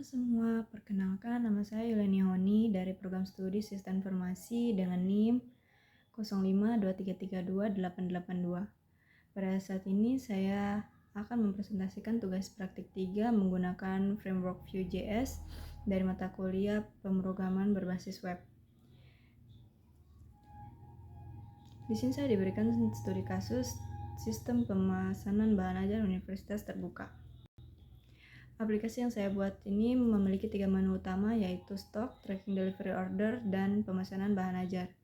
semua, perkenalkan nama saya Yuleni Honi dari program studi Sistem Informasi dengan NIM 0523328882. Pada saat ini saya akan mempresentasikan tugas praktik 3 menggunakan framework Vue.js dari mata kuliah pemrograman berbasis web. Di sini saya diberikan studi kasus sistem pemesanan bahan ajar Universitas Terbuka. Aplikasi yang saya buat ini memiliki 3 menu utama, yaitu Stock, Tracking Delivery Order, dan pemesanan bahan ajar.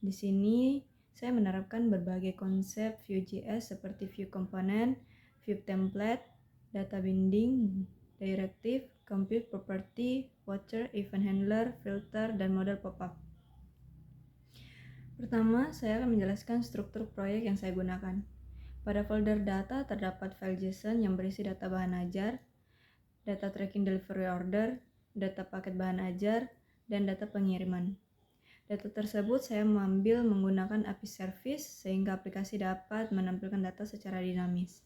Di sini saya menerapkan berbagai konsep Vue.js seperti Vue Component, Vue Template, Data Binding, Directive, Compute Property, Watcher, Event Handler, Filter, dan model pop-up. Pertama, saya akan menjelaskan struktur proyek yang saya gunakan. Pada folder data terdapat file JSON yang berisi data bahan ajar, data tracking delivery order, data paket bahan ajar, dan data pengiriman. Data tersebut saya mengambil menggunakan API service sehingga aplikasi dapat menampilkan data secara dinamis.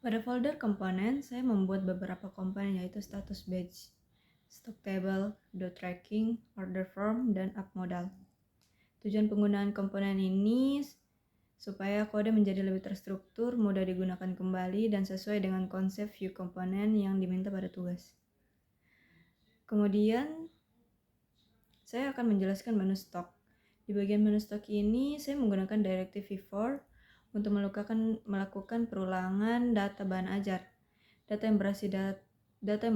Pada folder komponen, saya membuat beberapa komponen yaitu status badge, stock table, dot tracking, order form, dan app modal. Tujuan penggunaan komponen ini supaya kode menjadi lebih terstruktur, mudah digunakan kembali, dan sesuai dengan konsep Vue komponen yang diminta pada tugas. Kemudian, saya akan menjelaskan menu stok. Di bagian menu stok ini, saya menggunakan Directive V4 untuk melakukan perulangan data bahan ajar. Data yang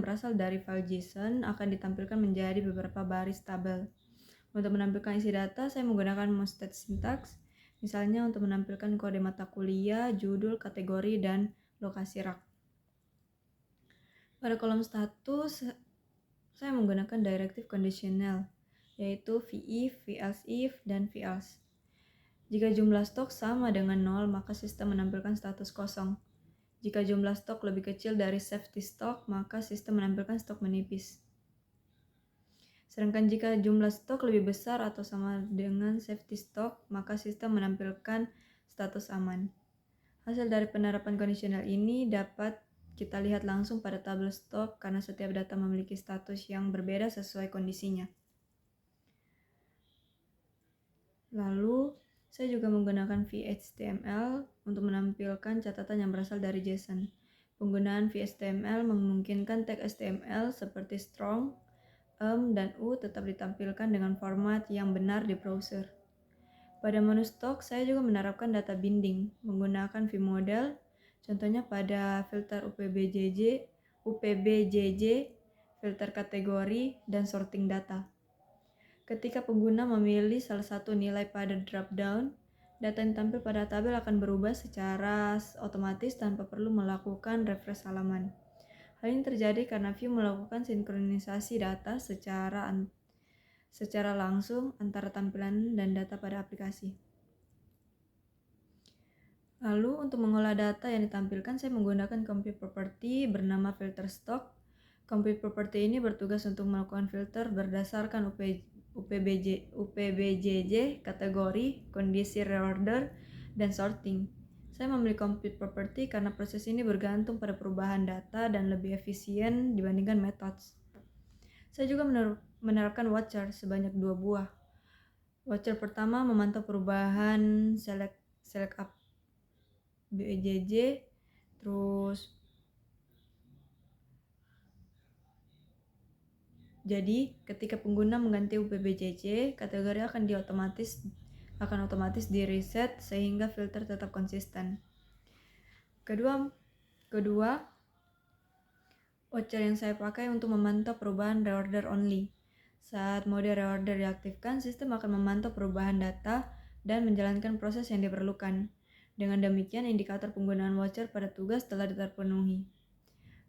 berasal dari file JSON akan ditampilkan menjadi beberapa baris tabel. Untuk menampilkan isi data, saya menggunakan Mostet syntax, misalnya untuk menampilkan kode mata kuliah, judul, kategori, dan lokasi rak. Pada kolom status, saya menggunakan Directive Conditional, yaitu VIF, VElseIf, dan VElse. Jika jumlah stok sama dengan 0, maka sistem menampilkan status kosong. Jika jumlah stok lebih kecil dari safety stock, maka sistem menampilkan stok menipis. Sedangkan jika jumlah stok lebih besar atau sama dengan safety stock, maka sistem menampilkan status aman. Hasil dari penerapan kondisional ini dapat kita lihat langsung pada tabel stok karena setiap data memiliki status yang berbeda sesuai kondisinya. Lalu, saya juga menggunakan VHTML untuk menampilkan catatan yang berasal dari JSON. Penggunaan VHTML memungkinkan tag HTML seperti strong, dan U tetap ditampilkan dengan format yang benar di browser. Pada menu stok, saya juga menerapkan data binding menggunakan vModel, contohnya pada filter UPBJJ, filter kategori, dan sorting data. Ketika pengguna memilih salah satu nilai pada drop-down, data yang tampil pada tabel akan berubah secara otomatis tanpa perlu melakukan refresh halaman. Hal ini terjadi karena Vue melakukan sinkronisasi data secara langsung antara tampilan dan data pada aplikasi. Lalu, untuk mengolah data yang ditampilkan, saya menggunakan Compute Property bernama Filter Stock. Compute Property ini bertugas untuk melakukan filter berdasarkan UPBJJ, kategori, kondisi reorder, dan sorting. Saya memilih Compute Property karena proses ini bergantung pada perubahan data dan lebih efisien dibandingkan methods. Saya juga menerapkan Watcher sebanyak 2 buah. Watcher pertama memantau perubahan select up BJJ, terus jadi ketika pengguna mengganti UPBJJ, kategori akan otomatis di reset sehingga filter tetap konsisten. Kedua, Watcher yang saya pakai untuk memantau perubahan reorder only. Saat mode reorder diaktifkan, sistem akan memantau perubahan data dan menjalankan proses yang diperlukan. Dengan demikian, indikator penggunaan Watcher pada tugas telah terpenuhi.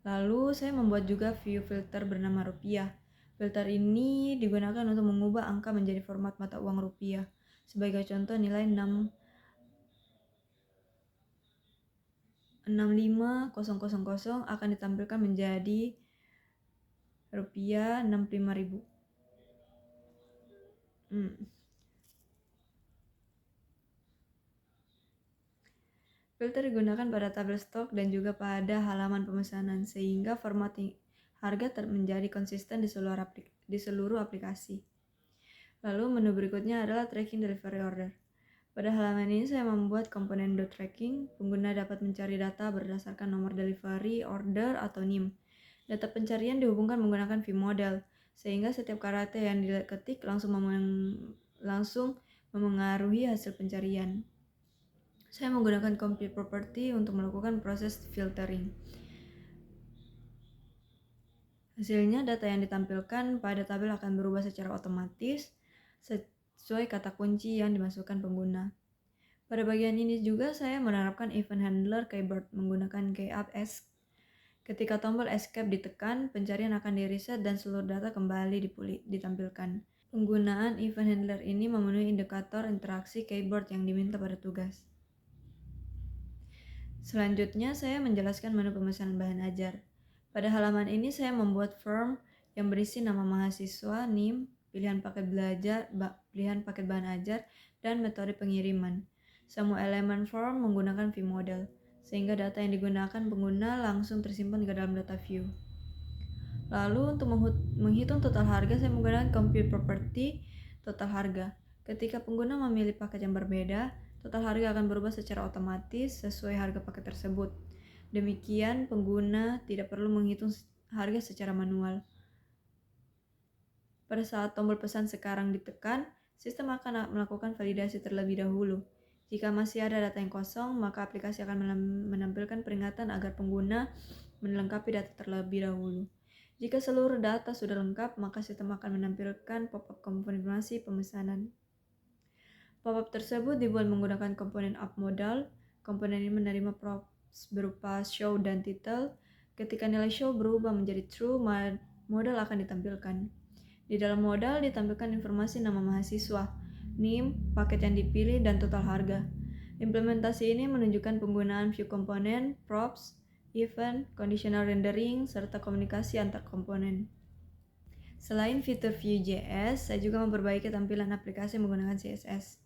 Lalu, saya membuat juga Vue filter bernama rupiah. Filter ini digunakan untuk mengubah angka menjadi format mata uang rupiah. Sebagai contoh, nilai 65000 akan ditampilkan menjadi rupiah 65.000. Filter digunakan pada tabel stok dan juga pada halaman pemesanan, sehingga format harga menjadi konsisten di seluruh aplikasi. Lalu menu berikutnya adalah tracking delivery order. Pada halaman ini saya membuat komponen .tracking. Pengguna dapat mencari data berdasarkan nomor delivery order atau NIM. Data pencarian dihubungkan menggunakan vModel, sehingga setiap karakter yang diketik langsung memengaruhi hasil pencarian. Saya menggunakan compute property untuk melakukan proses filtering. Hasilnya, data yang ditampilkan pada tabel akan berubah secara otomatis sesuai kata kunci yang dimasukkan pengguna. Pada bagian ini juga saya menerapkan event handler keyword menggunakan keyword ask. Ketika tombol escape ditekan, pencarian akan di-reset dan seluruh data kembali ditampilkan. Penggunaan event handler ini memenuhi indikator interaksi keyboard yang diminta pada tugas. Selanjutnya, saya menjelaskan menu pemesanan bahan ajar. Pada halaman ini, saya membuat form yang berisi nama mahasiswa, NIM, pilihan paket bahan ajar, dan metode pengiriman. Semua elemen form menggunakan vModel, sehingga data yang digunakan pengguna langsung tersimpan ke dalam data view. Lalu untuk menghitung total harga, saya menggunakan compute property total harga. Ketika pengguna memilih paket yang berbeda, total harga akan berubah secara otomatis sesuai harga paket tersebut. Demikian, pengguna tidak perlu menghitung harga secara manual. Pada saat tombol pesan sekarang ditekan, sistem akan melakukan validasi terlebih dahulu. Jika masih ada data yang kosong, maka aplikasi akan menampilkan peringatan agar pengguna melengkapi data terlebih dahulu. Jika seluruh data sudah lengkap, maka sistem akan menampilkan pop-up konfirmasi pemesanan. Pop-up tersebut dibuat menggunakan komponen app modal. Komponen ini menerima props berupa show dan title. Ketika nilai show berubah menjadi true, modal akan ditampilkan. Di dalam modal ditampilkan informasi nama mahasiswa, NIM, paket yang dipilih, dan total harga. Implementasi ini menunjukkan penggunaan view komponen, props, event, conditional rendering, serta komunikasi antar komponen. Selain fitur Vue.js, saya juga memperbaiki tampilan aplikasi menggunakan CSS.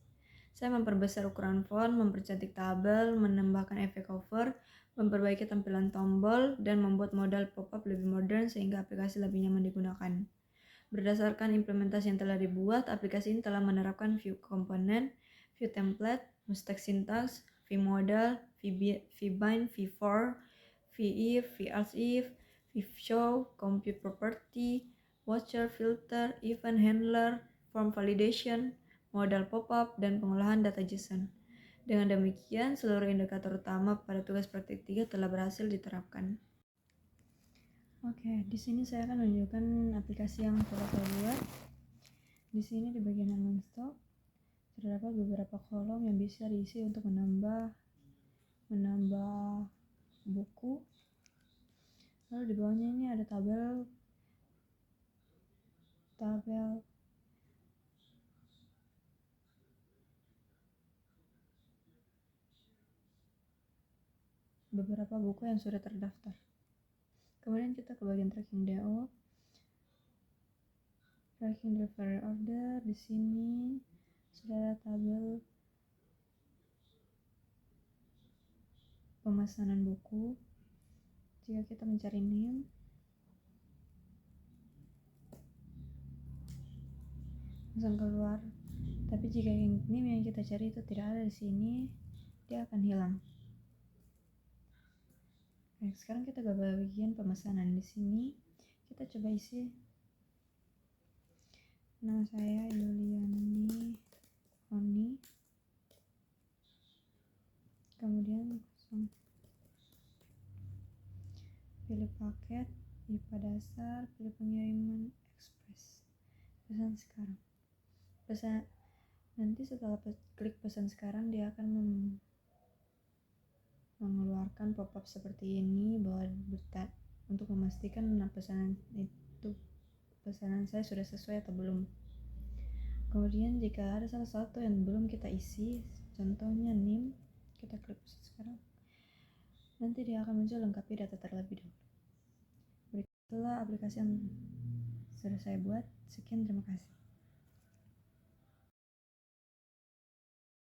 Saya memperbesar ukuran font, mempercantik tabel, menambahkan efek hover, memperbaiki tampilan tombol, dan membuat modal pop-up lebih modern sehingga aplikasi lebih nyaman digunakan. Berdasarkan implementasi yang telah dibuat, aplikasi ini telah menerapkan view komponen, view template, mustek syntax, vModel, vbind, v-for, v-if, v-else-if, v-show, compute property, watcher, filter, event handler, form validation, modal pop-up, dan pengolahan data JSON. Dengan demikian, seluruh indikator utama pada tugas praktik 3 telah berhasil diterapkan. Oke, di sini saya akan menunjukkan aplikasi yang telah saya buat. Di sini di bagian halaman stok terdapat beberapa kolom yang bisa diisi untuk menambah buku. Lalu di bawahnya ini ada tabel beberapa buku yang sudah terdaftar. Kemudian kita ke bagian tracking DO, tracking delivery order. Di sini sudah ada tabel pemesanan buku. Jika kita mencari NIM, langsung keluar. Tapi jika NIM yang kita cari itu tidak ada di sini, dia akan hilang. Baik, sekarang kita ke bagian pemesanan. Di sini kita coba isi nama saya Yuliani Oni, kemudian pilih paket, IPA dasar, pilih pengiriman ekspres, pesan sekarang. Nanti setelah klik pesan sekarang, dia akan mengeluarkan pop-up seperti ini bahwa untuk memastikan pesanan saya sudah sesuai atau belum. Kemudian jika ada salah satu yang belum kita isi, contohnya NIM, kita klik pesan sekarang, nanti dia akan muncul lengkapi data terlebih dahulu. Berikutlah aplikasi yang sudah saya buat. Sekian, terima kasih.